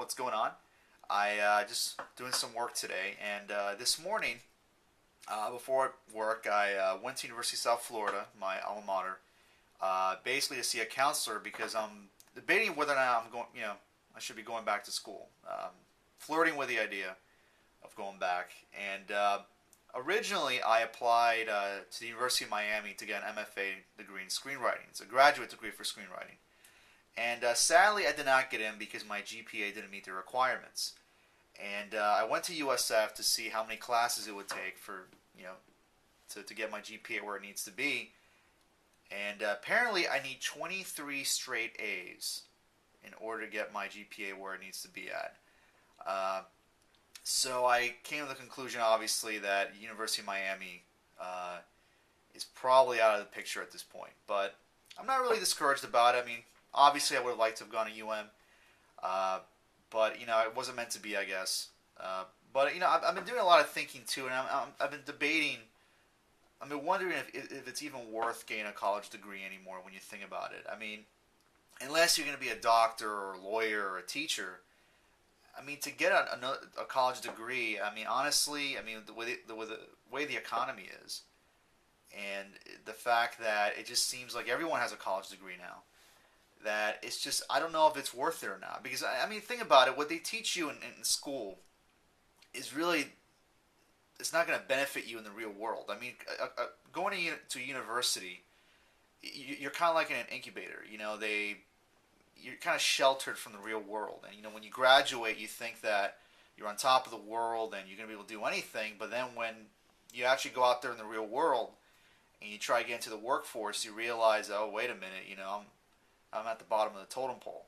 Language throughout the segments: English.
What's going on? I just doing some work today, and this morning, before work, I went to University of South Florida, my alma mater, basically to see a counselor because I'm debating whether or not I'm going. I should be going back to school. Flirting with the idea of going back, and originally I applied to the University of Miami to get an MFA degree in screenwriting. It's a graduate degree for screenwriting. And sadly, I did not get in because my GPA didn't meet the requirements. And I went to USF to see how many classes it would take for, to get my GPA where it needs to be. And apparently, I need 23 straight A's in order to get my GPA where it needs to be at. So I came to the conclusion, obviously, that University of Miami is probably out of the picture at this point. But I'm not really discouraged about it. I mean, obviously, I would have liked to have gone to UM, but it wasn't meant to be, I guess. But I've been doing a lot of thinking too, and I've been debating. I've been wondering if it's even worth getting a college degree anymore when you think about it. I mean, unless you're going to be a doctor or a lawyer or a teacher. I mean, to get a college degree, I mean, honestly, I mean, the way the economy is, and the fact that it just seems like everyone has a college degree now, that it's just, I don't know if it's worth it or not. Because, I mean, think about it. What they teach you in school is really, it's not going to benefit you in the real world. I mean, going to university, you're kind of like in an incubator. You're kind of sheltered from the real world. And, when you graduate, you think that you're on top of the world and you're going to be able to do anything. But then when you actually go out there in the real world and you try to get into the workforce, you realize, oh, wait a minute, I'm at the bottom of the totem pole.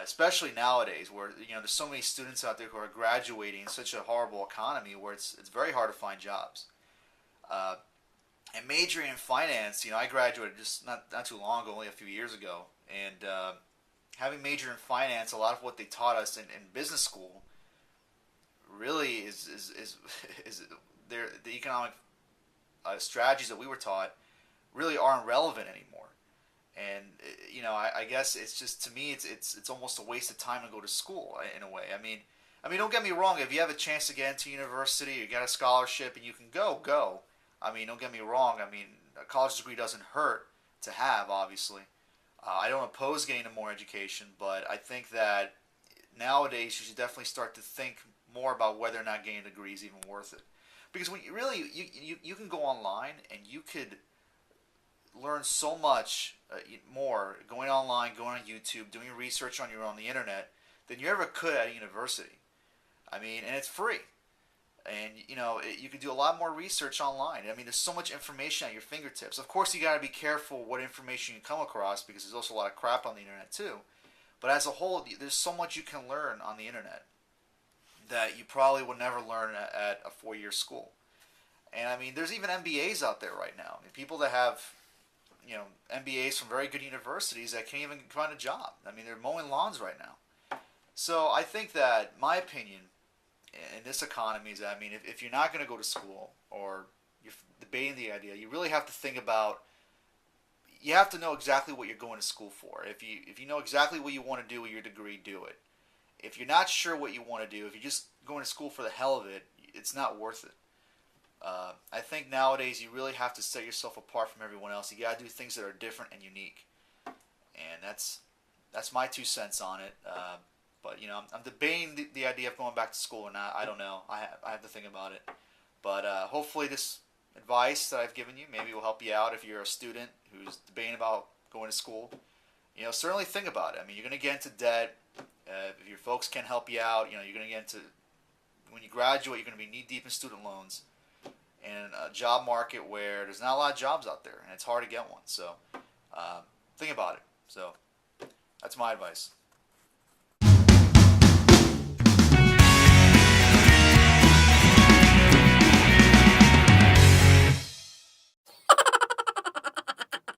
Especially nowadays, where there's so many students out there who are graduating in such a horrible economy, where it's very hard to find jobs. And majoring in finance, I graduated just not too long ago, only a few years ago, and having majored in finance, a lot of what they taught us in business school really is the economic strategies that we were taught really aren't relevant anymore. And I guess it's just, to me, it's almost a waste of time to go to school in a way. I mean, don't get me wrong. If you have a chance to get into university, you get a scholarship, and you can go. I mean, don't get me wrong. I mean, a college degree doesn't hurt to have, obviously. I don't oppose getting a more education, but I think that nowadays you should definitely start to think more about whether or not getting a degree is even worth it. Because when you can go online and you could learn so much more going online, going on YouTube, doing research on your own the internet than you ever could at a university. I mean, and it's free. And you can do a lot more research online. I mean, there's so much information at your fingertips. Of course, you got to be careful what information you come across, because there's also a lot of crap on the internet too. But as a whole, there's so much you can learn on the internet that you probably would never learn at a 4-year school. And I mean, there's even MBAs out there right now. I mean, people that have MBAs from very good universities that can't even find a job. I mean, they're mowing lawns right now. So I think that my opinion in this economy is that, I mean, if you're not going to go to school, or you're debating the idea, you really have to think about, you have to know exactly what you're going to school for. If you know exactly what you want to do with your degree, do it. If you're not sure what you want to do, if you're just going to school for the hell of it, it's not worth it. I think nowadays you really have to set yourself apart from everyone else. You got to do things that are different and unique, and that's my 2 cents on it. But I'm debating the idea of going back to school or not. I don't know. I have to think about it. But hopefully this advice that I've given you maybe will help you out if you're a student who's debating about going to school. Certainly think about it. I mean, you're going to get into debt. If your folks can't help you out, you're going to get into, when you graduate, you're going to be knee deep in student loans, in a job market where there's not a lot of jobs out there, and it's hard to get one. So think about it. So that's my advice.